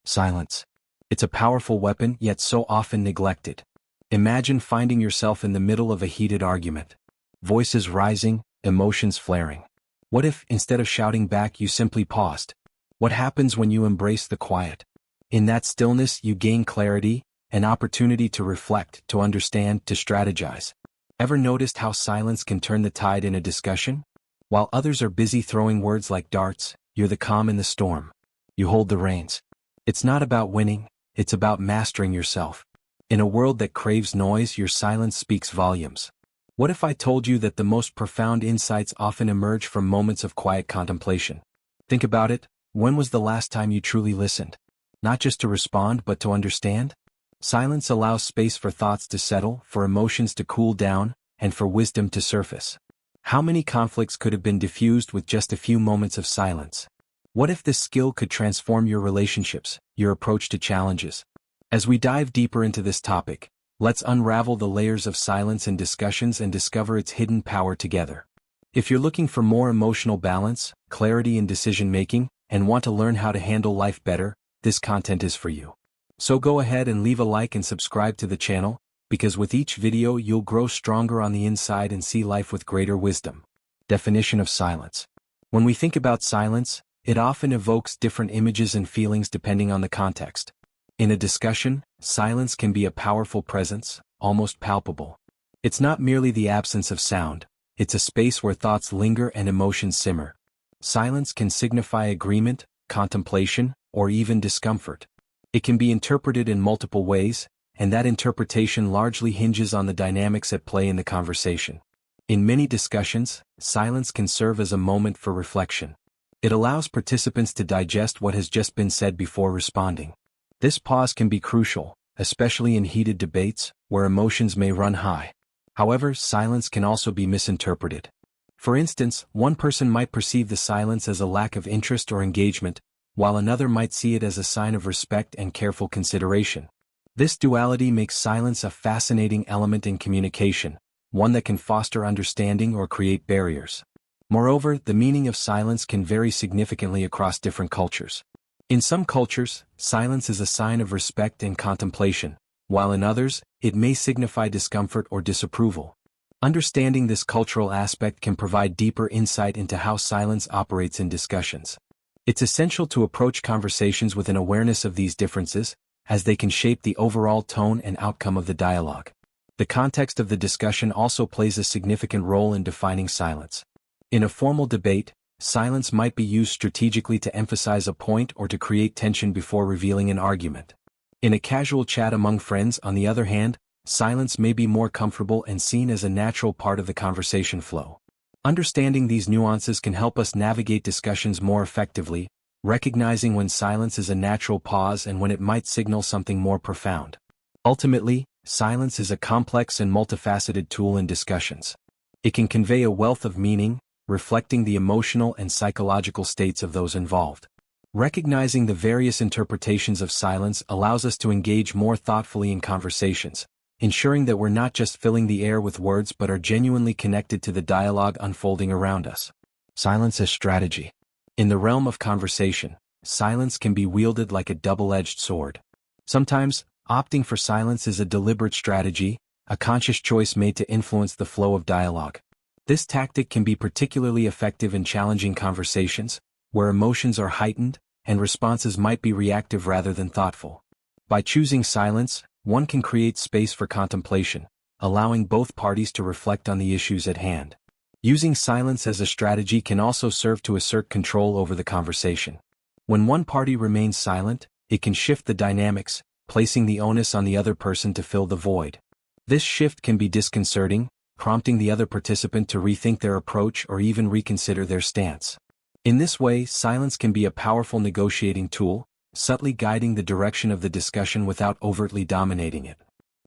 Silence. It's a powerful weapon, yet so often neglected. Imagine finding yourself in the middle of a heated argument. Voices rising, emotions flaring. What if, instead of shouting back, you simply paused? What happens when you embrace the quiet? In that stillness, you gain clarity, an opportunity to reflect, to understand, to strategize. Ever noticed how silence can turn the tide in a discussion? While others are busy throwing words like darts, you're the calm in the storm. You hold the reins. It's not about winning, it's about mastering yourself. In a world that craves noise, your silence speaks volumes. What if I told you that the most profound insights often emerge from moments of quiet contemplation? Think about it. When was the last time you truly listened? Not just to respond, but to understand? Silence allows space for thoughts to settle, for emotions to cool down, and for wisdom to surface. How many conflicts could have been diffused with just a few moments of silence? What if this skill could transform your relationships, your approach to challenges? As we dive deeper into this topic, let's unravel the layers of silence in discussions and discover its hidden power together. If you're looking for more emotional balance, clarity in decision-making, and want to learn how to handle life better, this content is for you. So go ahead and leave a like and subscribe to the channel, because with each video you'll grow stronger on the inside and see life with greater wisdom. Definition of silence. When we think about silence, it often evokes different images and feelings depending on the context. In a discussion, silence can be a powerful presence, almost palpable. It's not merely the absence of sound, it's a space where thoughts linger and emotions simmer. Silence can signify agreement, contemplation, or even discomfort. It can be interpreted in multiple ways, and that interpretation largely hinges on the dynamics at play in the conversation. In many discussions, silence can serve as a moment for reflection. It allows participants to digest what has just been said before responding. This pause can be crucial, especially in heated debates, where emotions may run high. However, silence can also be misinterpreted. For instance, one person might perceive the silence as a lack of interest or engagement, while another might see it as a sign of respect and careful consideration. This duality makes silence a fascinating element in communication, one that can foster understanding or create barriers. Moreover, the meaning of silence can vary significantly across different cultures. In some cultures, silence is a sign of respect and contemplation, while in others, it may signify discomfort or disapproval. Understanding this cultural aspect can provide deeper insight into how silence operates in discussions. It's essential to approach conversations with an awareness of these differences, as they can shape the overall tone and outcome of the dialogue. The context of the discussion also plays a significant role in defining silence. In a formal debate, silence might be used strategically to emphasize a point or to create tension before revealing an argument. In a casual chat among friends, on the other hand, silence may be more comfortable and seen as a natural part of the conversation flow. Understanding these nuances can help us navigate discussions more effectively, recognizing when silence is a natural pause and when it might signal something more profound. Ultimately, silence is a complex and multifaceted tool in discussions. It can convey a wealth of meaning, reflecting the emotional and psychological states of those involved. Recognizing the various interpretations of silence allows us to engage more thoughtfully in conversations, ensuring that we're not just filling the air with words but are genuinely connected to the dialogue unfolding around us. Silence as strategy. In the realm of conversation, silence can be wielded like a double-edged sword. Sometimes, opting for silence is a deliberate strategy, a conscious choice made to influence the flow of dialogue. This tactic can be particularly effective in challenging conversations, where emotions are heightened, and responses might be reactive rather than thoughtful. By choosing silence, one can create space for contemplation, allowing both parties to reflect on the issues at hand. Using silence as a strategy can also serve to assert control over the conversation. When one party remains silent, it can shift the dynamics, placing the onus on the other person to fill the void. This shift can be disconcerting, prompting the other participant to rethink their approach or even reconsider their stance. In this way, silence can be a powerful negotiating tool, subtly guiding the direction of the discussion without overtly dominating it.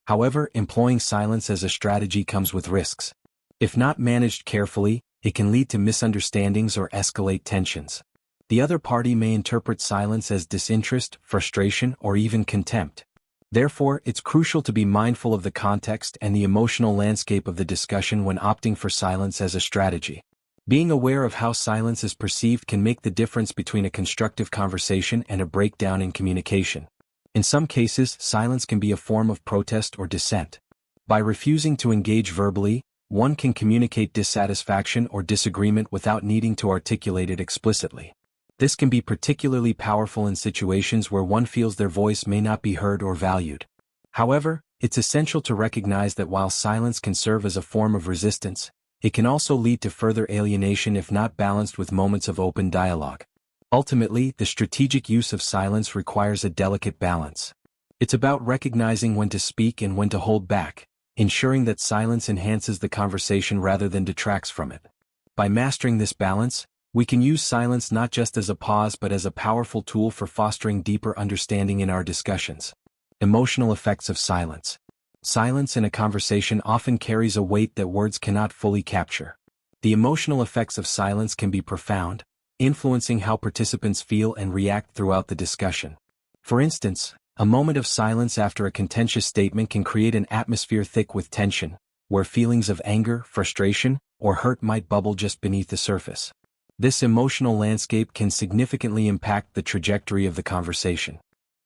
However, employing silence as a strategy comes with risks. If not managed carefully, it can lead to misunderstandings or escalate tensions. The other party may interpret silence as disinterest, frustration, or even contempt. Therefore, it's crucial to be mindful of the context and the emotional landscape of the discussion when opting for silence as a strategy. Being aware of how silence is perceived can make the difference between a constructive conversation and a breakdown in communication. In some cases, silence can be a form of protest or dissent. By refusing to engage verbally, one can communicate dissatisfaction or disagreement without needing to articulate it explicitly. This can be particularly powerful in situations where one feels their voice may not be heard or valued. However, it's essential to recognize that while silence can serve as a form of resistance, it can also lead to further alienation if not balanced with moments of open dialogue. Ultimately, the strategic use of silence requires a delicate balance. It's about recognizing when to speak and when to hold back, ensuring that silence enhances the conversation rather than detracts from it. By mastering this balance, we can use silence not just as a pause but as a powerful tool for fostering deeper understanding in our discussions. Emotional effects of silence. Silence in a conversation often carries a weight that words cannot fully capture. The emotional effects of silence can be profound, influencing how participants feel and react throughout the discussion. For instance, a moment of silence after a contentious statement can create an atmosphere thick with tension, where feelings of anger, frustration, or hurt might bubble just beneath the surface. This emotional landscape can significantly impact the trajectory of the conversation.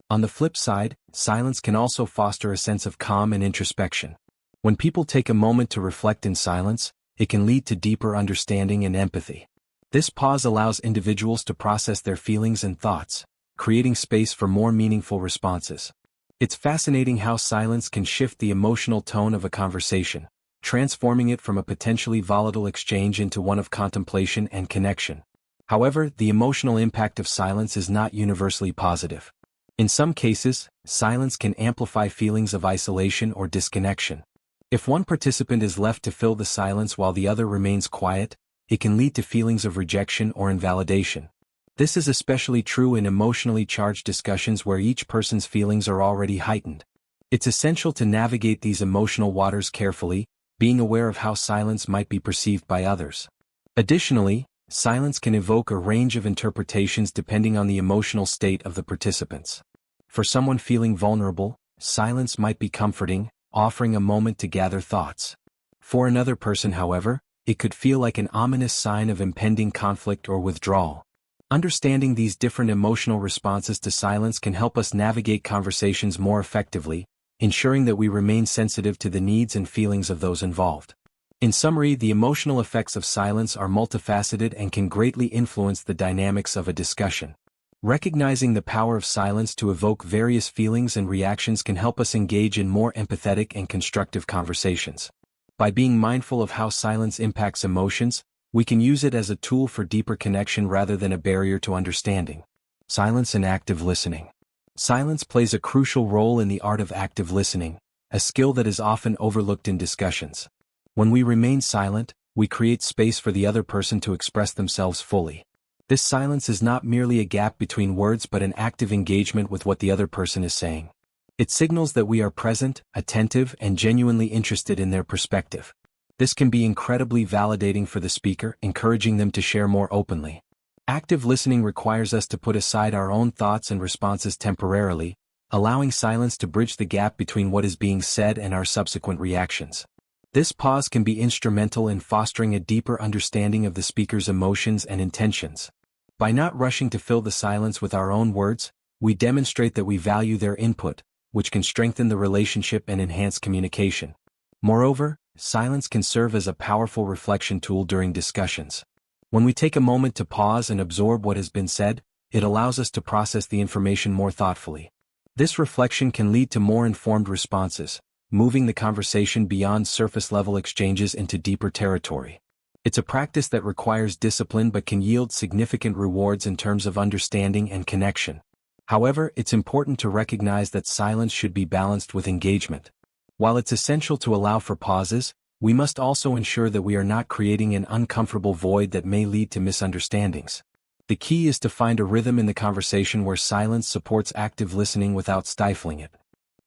On the flip side, silence can also foster a sense of calm and introspection. When people take a moment to reflect in silence, it can lead to deeper understanding and empathy. This pause allows individuals to process their feelings and thoughts, creating space for more meaningful responses. It's fascinating how silence can shift the emotional tone of a conversation, transforming it from a potentially volatile exchange into one of contemplation and connection. However, the emotional impact of silence is not universally positive. In some cases, silence can amplify feelings of isolation or disconnection. If one participant is left to fill the silence while the other remains quiet, it can lead to feelings of rejection or invalidation. This is especially true in emotionally charged discussions where each person's feelings are already heightened. It's essential to navigate these emotional waters carefully, being aware of how silence might be perceived by others. Additionally, silence can evoke a range of interpretations depending on the emotional state of the participants. For someone feeling vulnerable, silence might be comforting, offering a moment to gather thoughts. For another person, however, it could feel like an ominous sign of impending conflict or withdrawal. Understanding these different emotional responses to silence can help us navigate conversations more effectively, ensuring that we remain sensitive to the needs and feelings of those involved. In summary, the emotional effects of silence are multifaceted and can greatly influence the dynamics of a discussion. Recognizing the power of silence to evoke various feelings and reactions can help us engage in more empathetic and constructive conversations. By being mindful of how silence impacts emotions, we can use it as a tool for deeper connection rather than a barrier to understanding. Silence and active listening. Silence plays a crucial role in the art of active listening, a skill that is often overlooked in discussions. When we remain silent, we create space for the other person to express themselves fully. This silence is not merely a gap between words but an active engagement with what the other person is saying. It signals that we are present, attentive, and genuinely interested in their perspective. This can be incredibly validating for the speaker, encouraging them to share more openly. Active listening requires us to put aside our own thoughts and responses temporarily, allowing silence to bridge the gap between what is being said and our subsequent reactions. This pause can be instrumental in fostering a deeper understanding of the speaker's emotions and intentions. By not rushing to fill the silence with our own words, we demonstrate that we value their input, which can strengthen the relationship and enhance communication. Moreover, silence can serve as a powerful reflection tool during discussions. When we take a moment to pause and absorb what has been said, it allows us to process the information more thoughtfully. This reflection can lead to more informed responses, moving the conversation beyond surface-level exchanges into deeper territory. It's a practice that requires discipline but can yield significant rewards in terms of understanding and connection. However, it's important to recognize that silence should be balanced with engagement. While it's essential to allow for pauses, we must also ensure that we are not creating an uncomfortable void that may lead to misunderstandings. The key is to find a rhythm in the conversation where silence supports active listening without stifling it.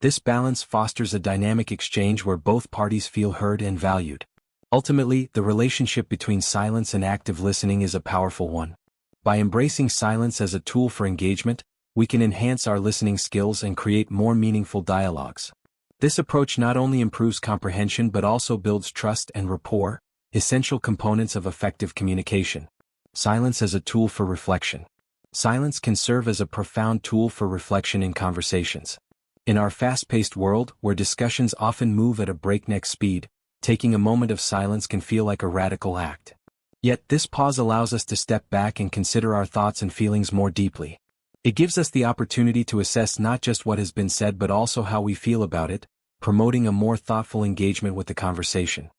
This balance fosters a dynamic exchange where both parties feel heard and valued. Ultimately, the relationship between silence and active listening is a powerful one. By embracing silence as a tool for engagement, we can enhance our listening skills and create more meaningful dialogues. This approach not only improves comprehension but also builds trust and rapport, essential components of effective communication. Silence as a tool for reflection. Silence can serve as a profound tool for reflection in conversations. In our fast-paced world, where discussions often move at a breakneck speed, taking a moment of silence can feel like a radical act. Yet this pause allows us to step back and consider our thoughts and feelings more deeply. It gives us the opportunity to assess not just what has been said but also how we feel about it, promoting a more thoughtful engagement with the conversation.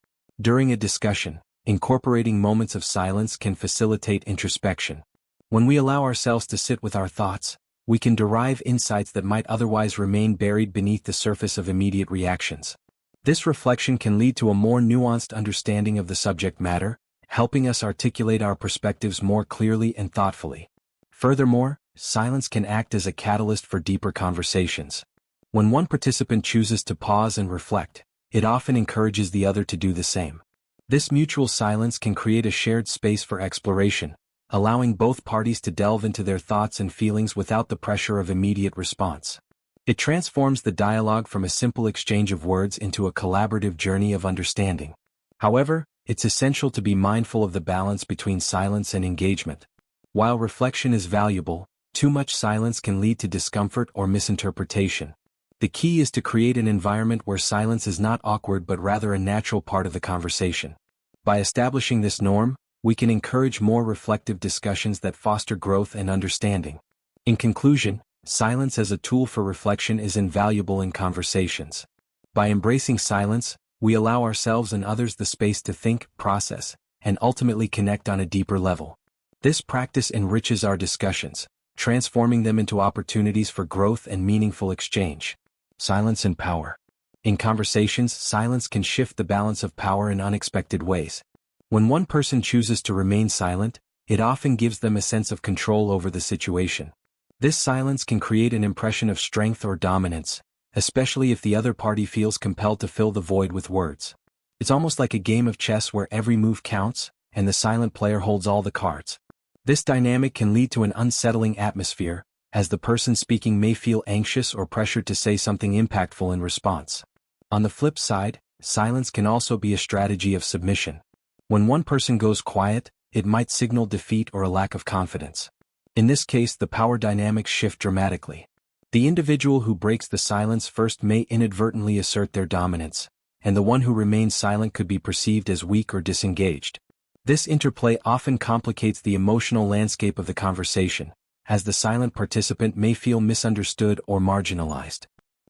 During a discussion, incorporating moments of silence can facilitate introspection. When we allow ourselves to sit with our thoughts, we can derive insights that might otherwise remain buried beneath the surface of immediate reactions. This reflection can lead to a more nuanced understanding of the subject matter, helping us articulate our perspectives more clearly and thoughtfully. Furthermore, silence can act as a catalyst for deeper conversations. When one participant chooses to pause and reflect, it often encourages the other to do the same. This mutual silence can create a shared space for exploration, allowing both parties to delve into their thoughts and feelings without the pressure of immediate response. It transforms the dialogue from a simple exchange of words into a collaborative journey of understanding. However, it's essential to be mindful of the balance between silence and engagement. While reflection is valuable, too much silence can lead to discomfort or misinterpretation. The key is to create an environment where silence is not awkward but rather a natural part of the conversation. By establishing this norm, we can encourage more reflective discussions that foster growth and understanding. In conclusion, silence as a tool for reflection is invaluable in conversations. By embracing silence, we allow ourselves and others the space to think, process, and ultimately connect on a deeper level. This practice enriches our discussions, transforming them into opportunities for growth and meaningful exchange. Silence and power. In conversations, silence can shift the balance of power in unexpected ways. When one person chooses to remain silent, it often gives them a sense of control over the situation. This silence can create an impression of strength or dominance, especially if the other party feels compelled to fill the void with words. It's almost like a game of chess where every move counts, and the silent player holds all the cards. This dynamic can lead to an unsettling atmosphere, as the person speaking may feel anxious or pressured to say something impactful in response. On the flip side, silence can also be a strategy of submission. When one person goes quiet, it might signal defeat or a lack of confidence. In this case, the power dynamics shift dramatically. The individual who breaks the silence first may inadvertently assert their dominance, and the one who remains silent could be perceived as weak or disengaged. This interplay often complicates the emotional landscape of the conversation, as the silent participant may feel misunderstood or marginalized.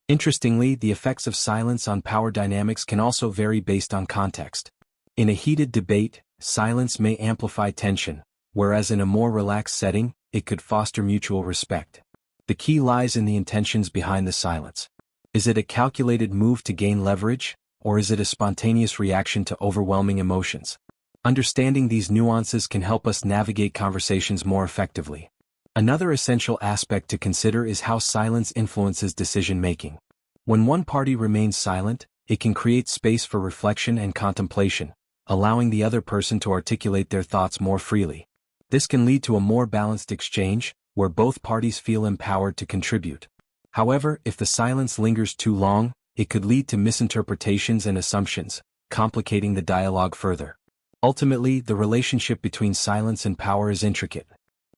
Interestingly, the effects of silence on power dynamics can also vary based on context. In a heated debate, silence may amplify tension, whereas in a more relaxed setting, it could foster mutual respect. The key lies in the intentions behind the silence. Is it a calculated move to gain leverage, or is it a spontaneous reaction to overwhelming emotions? Understanding these nuances can help us navigate conversations more effectively. Another essential aspect to consider is how silence influences decision-making. When one party remains silent, it can create space for reflection and contemplation, allowing the other person to articulate their thoughts more freely. This can lead to a more balanced exchange, where both parties feel empowered to contribute. However, if the silence lingers too long, it could lead to misinterpretations and assumptions, complicating the dialogue further. Ultimately, the relationship between silence and power is intricate.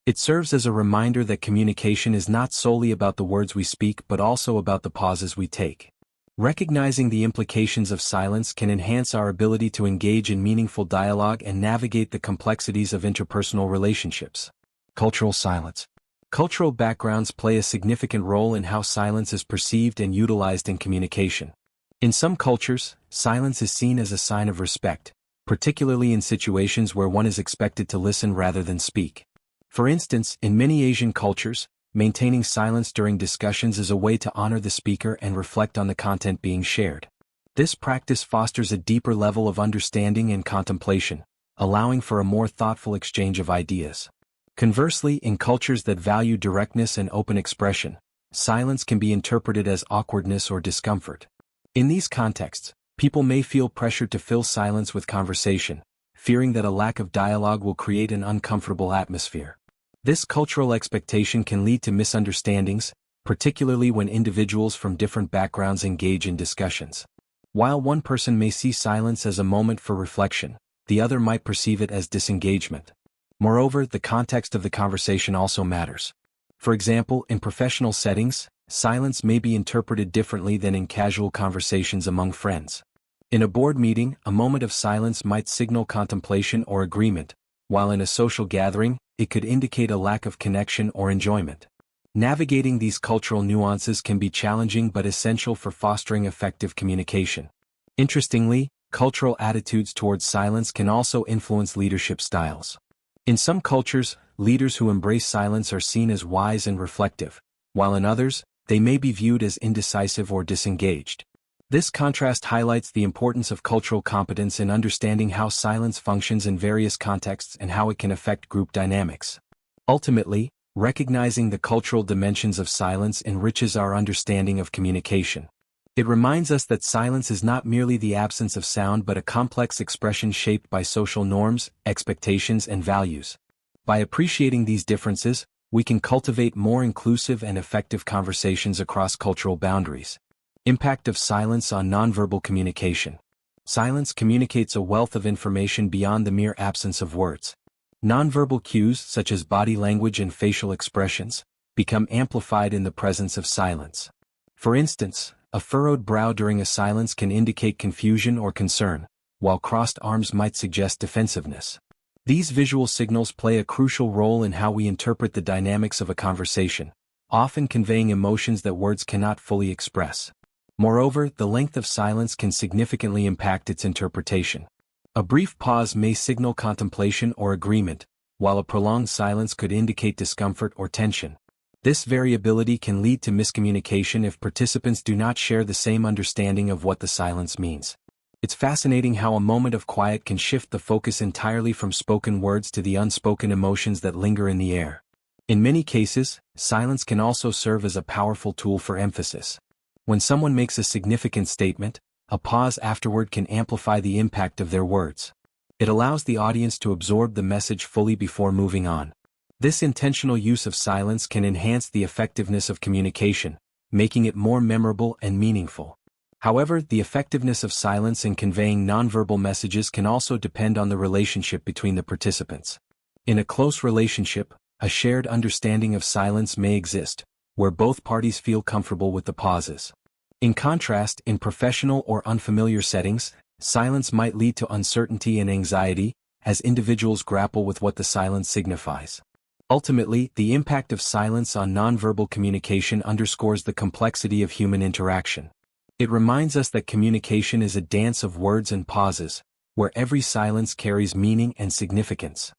It serves as a reminder that communication is not solely about the words we speak but also about the pauses we take. Recognizing the implications of silence can enhance our ability to engage in meaningful dialogue and navigate the complexities of interpersonal relationships. Cultural silence. Cultural backgrounds play a significant role in how silence is perceived and utilized in communication. In some cultures, silence is seen as a sign of respect, particularly in situations where one is expected to listen rather than speak. For instance, in many Asian cultures, maintaining silence during discussions is a way to honor the speaker and reflect on the content being shared. This practice fosters a deeper level of understanding and contemplation, allowing for a more thoughtful exchange of ideas. Conversely, in cultures that value directness and open expression, silence can be interpreted as awkwardness or discomfort. In these contexts, people may feel pressured to fill silence with conversation, fearing that a lack of dialogue will create an uncomfortable atmosphere. This cultural expectation can lead to misunderstandings, particularly when individuals from different backgrounds engage in discussions. While one person may see silence as a moment for reflection, the other might perceive it as disengagement. Moreover, the context of the conversation also matters. For example, in professional settings, silence may be interpreted differently than in casual conversations among friends. In a board meeting, a moment of silence might signal contemplation or agreement, while in a social gathering, it could indicate a lack of connection or enjoyment. Navigating these cultural nuances can be challenging but essential for fostering effective communication. Interestingly, cultural attitudes towards silence can also influence leadership styles. In some cultures, leaders who embrace silence are seen as wise and reflective, while in others, they may be viewed as indecisive or disengaged. This contrast highlights the importance of cultural competence in understanding how silence functions in various contexts and how it can affect group dynamics. Ultimately, recognizing the cultural dimensions of silence enriches our understanding of communication. It reminds us that silence is not merely the absence of sound but a complex expression shaped by social norms, expectations, and values. By appreciating these differences, we can cultivate more inclusive and effective conversations across cultural boundaries. Impact of silence on nonverbal communication. Silence communicates a wealth of information beyond the mere absence of words. Nonverbal cues, such as body language and facial expressions, become amplified in the presence of silence. For instance, a furrowed brow during a silence can indicate confusion or concern, while crossed arms might suggest defensiveness. These visual signals play a crucial role in how we interpret the dynamics of a conversation, often conveying emotions that words cannot fully express. Moreover, the length of silence can significantly impact its interpretation. A brief pause may signal contemplation or agreement, while a prolonged silence could indicate discomfort or tension. This variability can lead to miscommunication if participants do not share the same understanding of what the silence means. It's fascinating how a moment of quiet can shift the focus entirely from spoken words to the unspoken emotions that linger in the air. In many cases, silence can also serve as a powerful tool for emphasis. When someone makes a significant statement, a pause afterward can amplify the impact of their words. It allows the audience to absorb the message fully before moving on. This intentional use of silence can enhance the effectiveness of communication, making it more memorable and meaningful. However, the effectiveness of silence in conveying nonverbal messages can also depend on the relationship between the participants. In a close relationship, a shared understanding of silence may exist, where both parties feel comfortable with the pauses. In contrast, in professional or unfamiliar settings, silence might lead to uncertainty and anxiety, as individuals grapple with what the silence signifies. Ultimately, the impact of silence on nonverbal communication underscores the complexity of human interaction. It reminds us that communication is a dance of words and pauses, where every silence carries meaning and significance.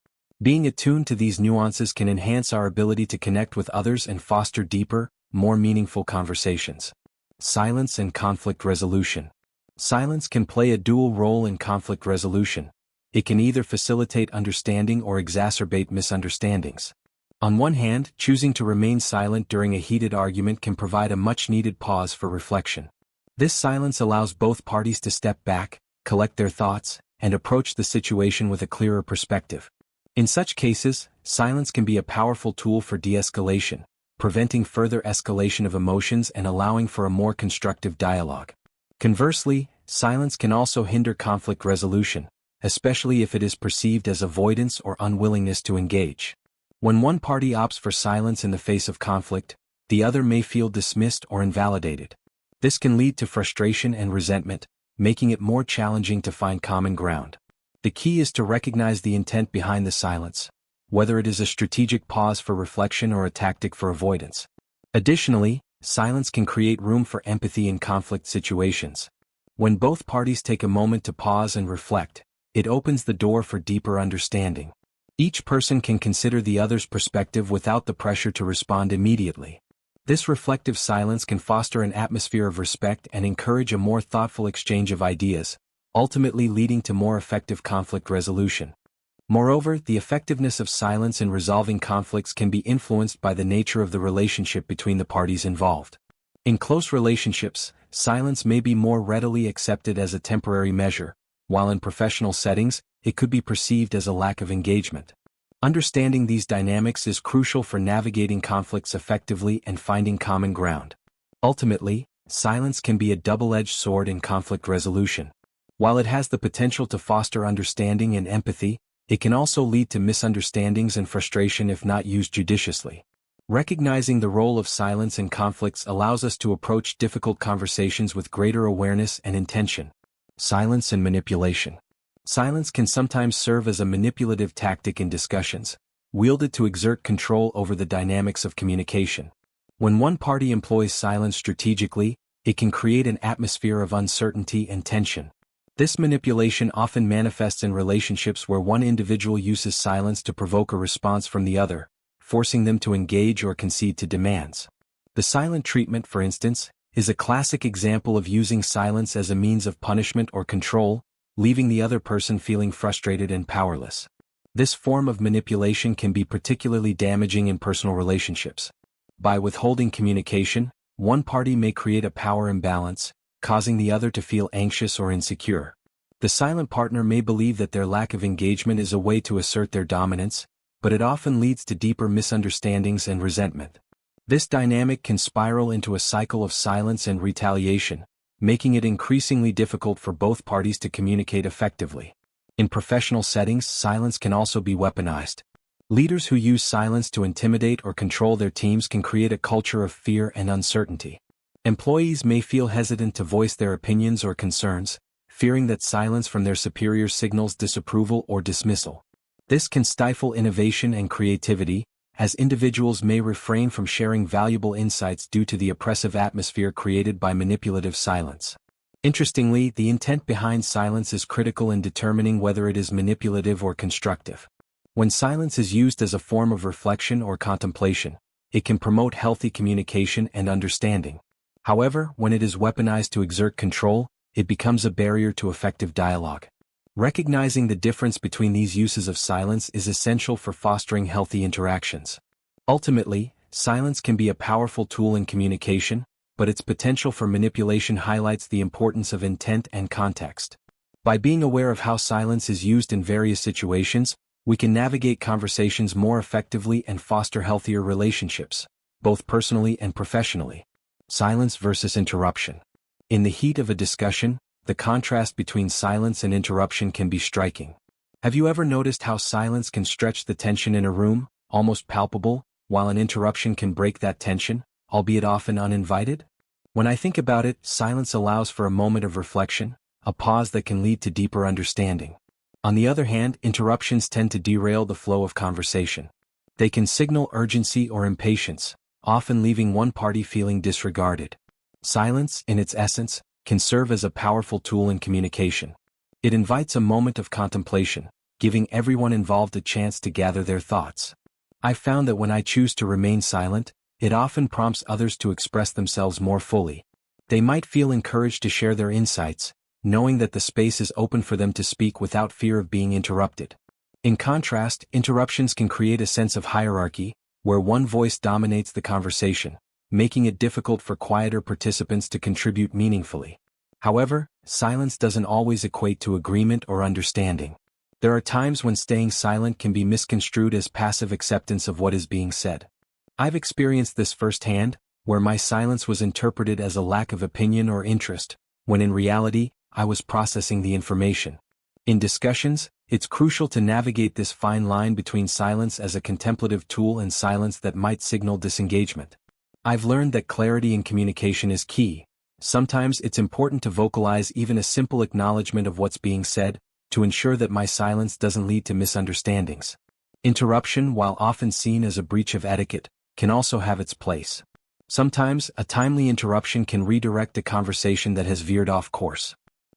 Being attuned to these nuances can enhance our ability to connect with others and foster deeper, more meaningful conversations. Silence and conflict resolution. Silence can play a dual role in conflict resolution. It can either facilitate understanding or exacerbate misunderstandings. On one hand, choosing to remain silent during a heated argument can provide a much-needed pause for reflection. This silence allows both parties to step back, collect their thoughts, and approach the situation with a clearer perspective. In such cases, silence can be a powerful tool for de-escalation, preventing further escalation of emotions and allowing for a more constructive dialogue. Conversely, silence can also hinder conflict resolution, especially if it is perceived as avoidance or unwillingness to engage. When one party opts for silence in the face of conflict, the other may feel dismissed or invalidated. This can lead to frustration and resentment, making it more challenging to find common ground. The key is to recognize the intent behind the silence, whether it is a strategic pause for reflection or a tactic for avoidance. Additionally, silence can create room for empathy in conflict situations. When both parties take a moment to pause and reflect, it opens the door for deeper understanding. Each person can consider the other's perspective without the pressure to respond immediately. This reflective silence can foster an atmosphere of respect and encourage a more thoughtful exchange of ideas, ultimately leading to more effective conflict resolution. Moreover, the effectiveness of silence in resolving conflicts can be influenced by the nature of the relationship between the parties involved. In close relationships, silence may be more readily accepted as a temporary measure, while in professional settings, it could be perceived as a lack of engagement. Understanding these dynamics is crucial for navigating conflicts effectively and finding common ground. Ultimately, silence can be a double-edged sword in conflict resolution. While it has the potential to foster understanding and empathy, it can also lead to misunderstandings and frustration if not used judiciously. Recognizing the role of silence in conflicts allows us to approach difficult conversations with greater awareness and intention. Silence and manipulation. Silence can sometimes serve as a manipulative tactic in discussions, wielded to exert control over the dynamics of communication. When one party employs silence strategically, it can create an atmosphere of uncertainty and tension. This manipulation often manifests in relationships where one individual uses silence to provoke a response from the other, forcing them to engage or concede to demands. The silent treatment, for instance, is a classic example of using silence as a means of punishment or control, leaving the other person feeling frustrated and powerless. This form of manipulation can be particularly damaging in personal relationships. By withholding communication, one party may create a power imbalance, causing the other to feel anxious or insecure. The silent partner may believe that their lack of engagement is a way to assert their dominance, but it often leads to deeper misunderstandings and resentment. This dynamic can spiral into a cycle of silence and retaliation, making it increasingly difficult for both parties to communicate effectively. In professional settings, silence can also be weaponized. Leaders who use silence to intimidate or control their teams can create a culture of fear and uncertainty. Employees may feel hesitant to voice their opinions or concerns, fearing that silence from their superiors signals disapproval or dismissal. This can stifle innovation and creativity, as individuals may refrain from sharing valuable insights due to the oppressive atmosphere created by manipulative silence. Interestingly, the intent behind silence is critical in determining whether it is manipulative or constructive. When silence is used as a form of reflection or contemplation, it can promote healthy communication and understanding. However, when it is weaponized to exert control, it becomes a barrier to effective dialogue. Recognizing the difference between these uses of silence is essential for fostering healthy interactions. Ultimately, silence can be a powerful tool in communication, but its potential for manipulation highlights the importance of intent and context. By being aware of how silence is used in various situations, we can navigate conversations more effectively and foster healthier relationships, both personally and professionally. Silence versus interruption. In the heat of a discussion, the contrast between silence and interruption can be striking. Have you ever noticed how silence can stretch the tension in a room, almost palpable, while an interruption can break that tension, albeit often uninvited? When I think about it, silence allows for a moment of reflection, a pause that can lead to deeper understanding. On the other hand, interruptions tend to derail the flow of conversation. They can signal urgency or impatience, often leaving one party feeling disregarded. Silence, in its essence, can serve as a powerful tool in communication. It invites a moment of contemplation, giving everyone involved a chance to gather their thoughts. I've found that when I choose to remain silent, it often prompts others to express themselves more fully. They might feel encouraged to share their insights, knowing that the space is open for them to speak without fear of being interrupted. In contrast, interruptions can create a sense of hierarchy, where one voice dominates the conversation, making it difficult for quieter participants to contribute meaningfully. However, silence doesn't always equate to agreement or understanding. There are times when staying silent can be misconstrued as passive acceptance of what is being said. I've experienced this firsthand, where my silence was interpreted as a lack of opinion or interest, when in reality, I was processing the information. In discussions, it's crucial to navigate this fine line between silence as a contemplative tool and silence that might signal disengagement. I've learned that clarity in communication is key. Sometimes it's important to vocalize even a simple acknowledgement of what's being said, to ensure that my silence doesn't lead to misunderstandings. Interruption, while often seen as a breach of etiquette, can also have its place. Sometimes, a timely interruption can redirect a conversation that has veered off course.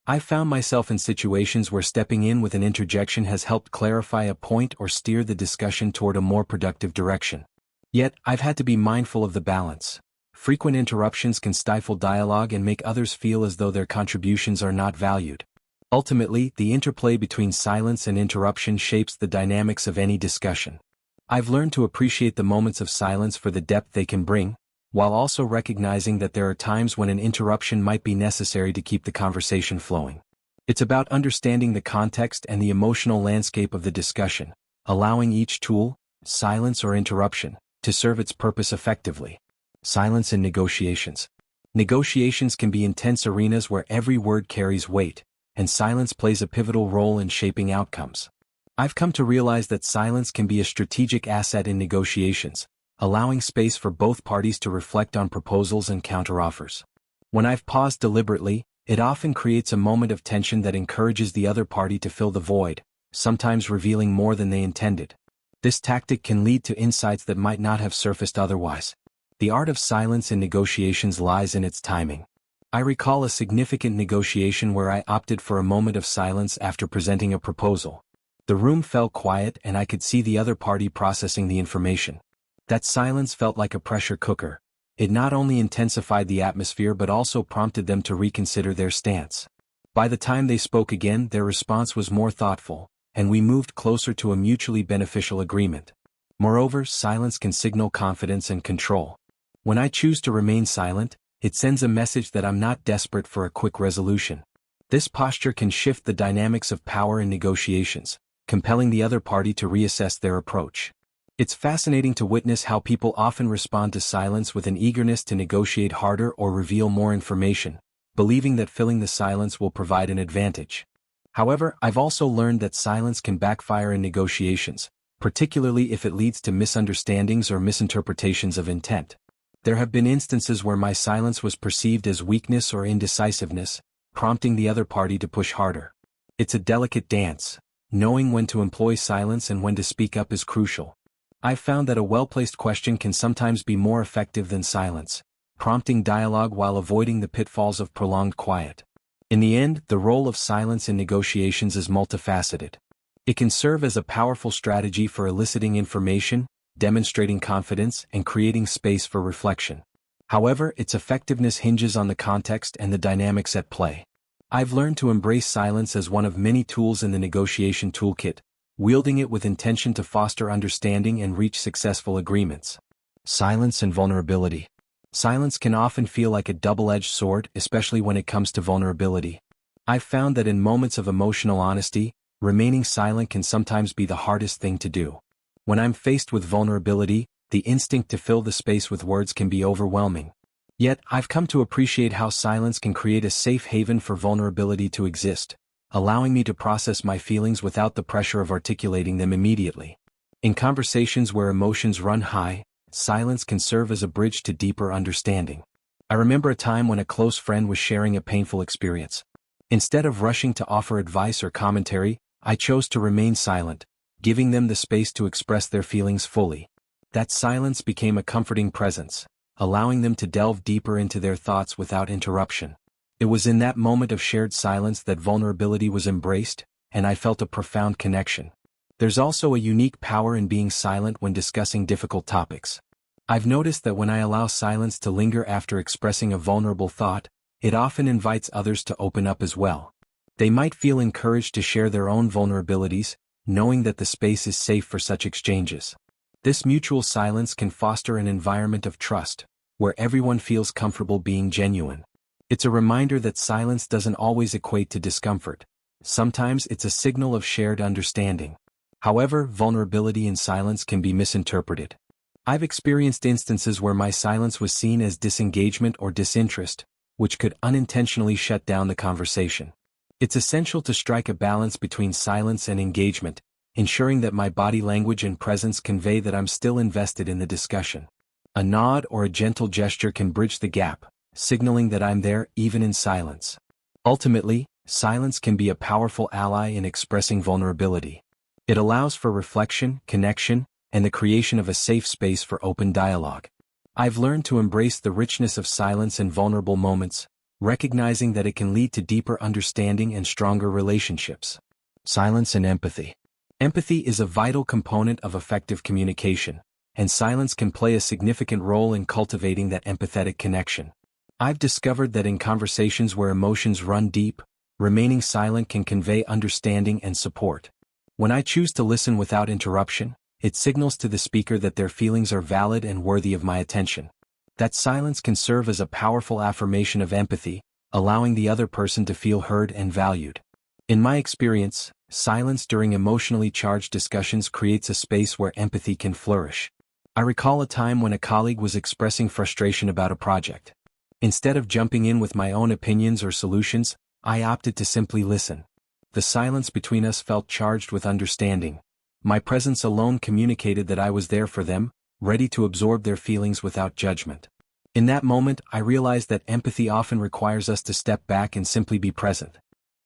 I've found myself in situations where stepping in with an interjection has helped clarify a point or steer the discussion toward a more productive direction. Yet, I've had to be mindful of the balance. Frequent interruptions can stifle dialogue and make others feel as though their contributions are not valued. Ultimately, the interplay between silence and interruption shapes the dynamics of any discussion. I've learned to appreciate the moments of silence for the depth they can bring, while also recognizing that there are times when an interruption might be necessary to keep the conversation flowing. It's about understanding the context and the emotional landscape of the discussion, allowing each tool, silence or interruption, to serve its purpose effectively. Silence in negotiations. Negotiations can be intense arenas where every word carries weight, and silence plays a pivotal role in shaping outcomes. I've come to realize that silence can be a strategic asset in negotiations, allowing space for both parties to reflect on proposals and counteroffers. When I've paused deliberately, it often creates a moment of tension that encourages the other party to fill the void, sometimes revealing more than they intended. This tactic can lead to insights that might not have surfaced otherwise. The art of silence in negotiations lies in its timing. I recall a significant negotiation where I opted for a moment of silence after presenting a proposal. The room fell quiet and I could see the other party processing the information. That silence felt like a pressure cooker. It not only intensified the atmosphere but also prompted them to reconsider their stance. By the time they spoke again, their response was more thoughtful, and we moved closer to a mutually beneficial agreement. Moreover, silence can signal confidence and control. When I choose to remain silent, it sends a message that I'm not desperate for a quick resolution. This posture can shift the dynamics of power in negotiations, compelling the other party to reassess their approach. It's fascinating to witness how people often respond to silence with an eagerness to negotiate harder or reveal more information, believing that filling the silence will provide an advantage. However, I've also learned that silence can backfire in negotiations, particularly if it leads to misunderstandings or misinterpretations of intent. There have been instances where my silence was perceived as weakness or indecisiveness, prompting the other party to push harder. It's a delicate dance. Knowing when to employ silence and when to speak up is crucial. I've found that a well-placed question can sometimes be more effective than silence, prompting dialogue while avoiding the pitfalls of prolonged quiet. In the end, the role of silence in negotiations is multifaceted. It can serve as a powerful strategy for eliciting information, demonstrating confidence, and creating space for reflection. However, its effectiveness hinges on the context and the dynamics at play. I've learned to embrace silence as one of many tools in the negotiation toolkit, wielding it with intention to foster understanding and reach successful agreements. Silence and vulnerability. Silence can often feel like a double-edged sword, especially when it comes to vulnerability. I've found that in moments of emotional honesty, remaining silent can sometimes be the hardest thing to do. When I'm faced with vulnerability, the instinct to fill the space with words can be overwhelming. Yet, I've come to appreciate how silence can create a safe haven for vulnerability to exist, allowing me to process my feelings without the pressure of articulating them immediately. In conversations where emotions run high, silence can serve as a bridge to deeper understanding. I remember a time when a close friend was sharing a painful experience. Instead of rushing to offer advice or commentary, I chose to remain silent, giving them the space to express their feelings fully. That silence became a comforting presence, allowing them to delve deeper into their thoughts without interruption. It was in that moment of shared silence that vulnerability was embraced, and I felt a profound connection. There's also a unique power in being silent when discussing difficult topics. I've noticed that when I allow silence to linger after expressing a vulnerable thought, it often invites others to open up as well. They might feel encouraged to share their own vulnerabilities, knowing that the space is safe for such exchanges. This mutual silence can foster an environment of trust, where everyone feels comfortable being genuine. It's a reminder that silence doesn't always equate to discomfort. Sometimes it's a signal of shared understanding. However, vulnerability in silence can be misinterpreted. I've experienced instances where my silence was seen as disengagement or disinterest, which could unintentionally shut down the conversation. It's essential to strike a balance between silence and engagement, ensuring that my body language and presence convey that I'm still invested in the discussion. A nod or a gentle gesture can bridge the gap, signaling that I'm there even in silence. Ultimately, silence can be a powerful ally in expressing vulnerability. It allows for reflection, connection, and the creation of a safe space for open dialogue. I've learned to embrace the richness of silence in vulnerable moments, recognizing that it can lead to deeper understanding and stronger relationships. Silence and empathy. Empathy is a vital component of effective communication, and silence can play a significant role in cultivating that empathetic connection. I've discovered that in conversations where emotions run deep, remaining silent can convey understanding and support. When I choose to listen without interruption, it signals to the speaker that their feelings are valid and worthy of my attention. That silence can serve as a powerful affirmation of empathy, allowing the other person to feel heard and valued. In my experience, silence during emotionally charged discussions creates a space where empathy can flourish. I recall a time when a colleague was expressing frustration about a project. Instead of jumping in with my own opinions or solutions, I opted to simply listen. The silence between us felt charged with understanding. My presence alone communicated that I was there for them, ready to absorb their feelings without judgment. In that moment, I realized that empathy often requires us to step back and simply be present.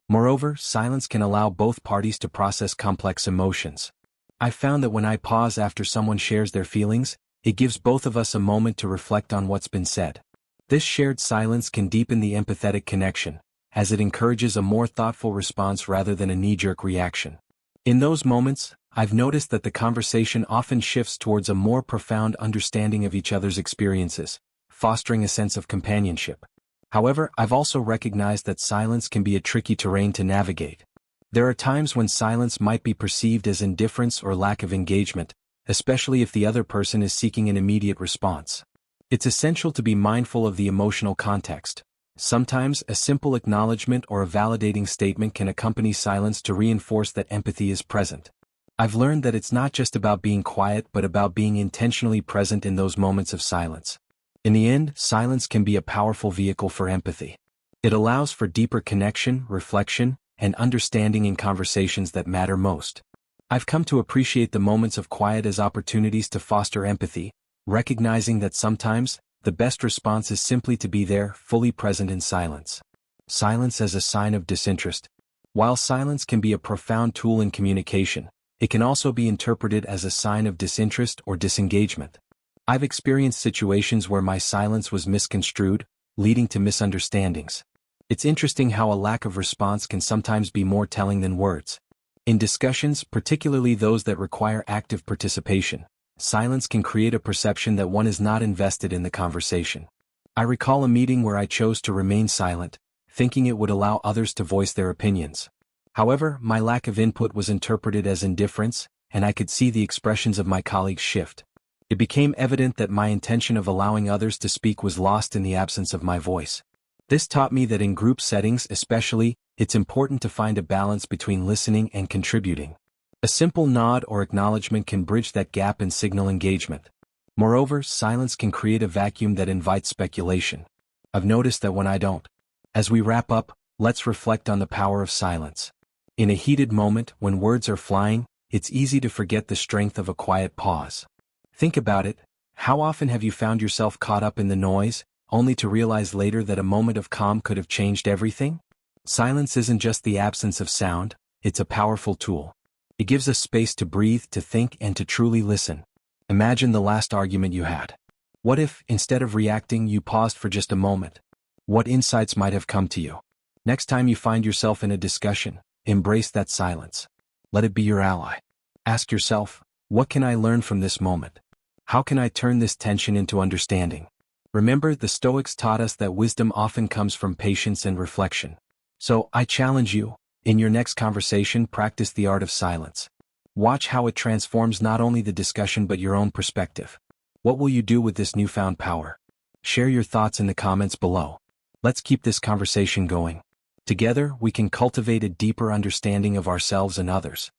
Moreover, silence can allow both parties to process complex emotions. I've found that when I pause after someone shares their feelings, it gives both of us a moment to reflect on what's been said. This shared silence can deepen the empathetic connection, as it encourages a more thoughtful response rather than a knee-jerk reaction. In those moments, I've noticed that the conversation often shifts towards a more profound understanding of each other's experiences, fostering a sense of companionship. However, I've also recognized that silence can be a tricky terrain to navigate. There are times when silence might be perceived as indifference or lack of engagement, especially if the other person is seeking an immediate response. It's essential to be mindful of the emotional context. Sometimes, a simple acknowledgement or a validating statement can accompany silence to reinforce that empathy is present. I've learned that it's not just about being quiet but about being intentionally present in those moments of silence. In the end, silence can be a powerful vehicle for empathy. It allows for deeper connection, reflection, and understanding in conversations that matter most. I've come to appreciate the moments of quiet as opportunities to foster empathy, recognizing that sometimes, the best response is simply to be there, fully present in silence. Silence as a sign of disinterest. While silence can be a profound tool in communication, it can also be interpreted as a sign of disinterest or disengagement. I've experienced situations where my silence was misconstrued, leading to misunderstandings. It's interesting how a lack of response can sometimes be more telling than words. In discussions, particularly those that require active participation, silence can create a perception that one is not invested in the conversation. I recall a meeting where I chose to remain silent, thinking it would allow others to voice their opinions. However, my lack of input was interpreted as indifference, and I could see the expressions of my colleagues shift. It became evident that my intention of allowing others to speak was lost in the absence of my voice. This taught me that in group settings especially, it's important to find a balance between listening and contributing. A simple nod or acknowledgement can bridge that gap and signal engagement. Moreover, silence can create a vacuum that invites speculation. I've noticed that when I don't. As we wrap up, let's reflect on the power of silence. In a heated moment, when words are flying, it's easy to forget the strength of a quiet pause. Think about it. How often have you found yourself caught up in the noise, only to realize later that a moment of calm could have changed everything? Silence isn't just the absence of sound, it's a powerful tool. It gives us space to breathe, to think, and to truly listen. Imagine the last argument you had. What if, instead of reacting, you paused for just a moment? What insights might have come to you? Next time you find yourself in a discussion, embrace that silence. Let it be your ally. Ask yourself, what can I learn from this moment? How can I turn this tension into understanding? Remember, the Stoics taught us that wisdom often comes from patience and reflection. So, I challenge you, in your next conversation, practice the art of silence. Watch how it transforms not only the discussion but your own perspective. What will you do with this newfound power? Share your thoughts in the comments below. Let's keep this conversation going. Together, we can cultivate a deeper understanding of ourselves and others.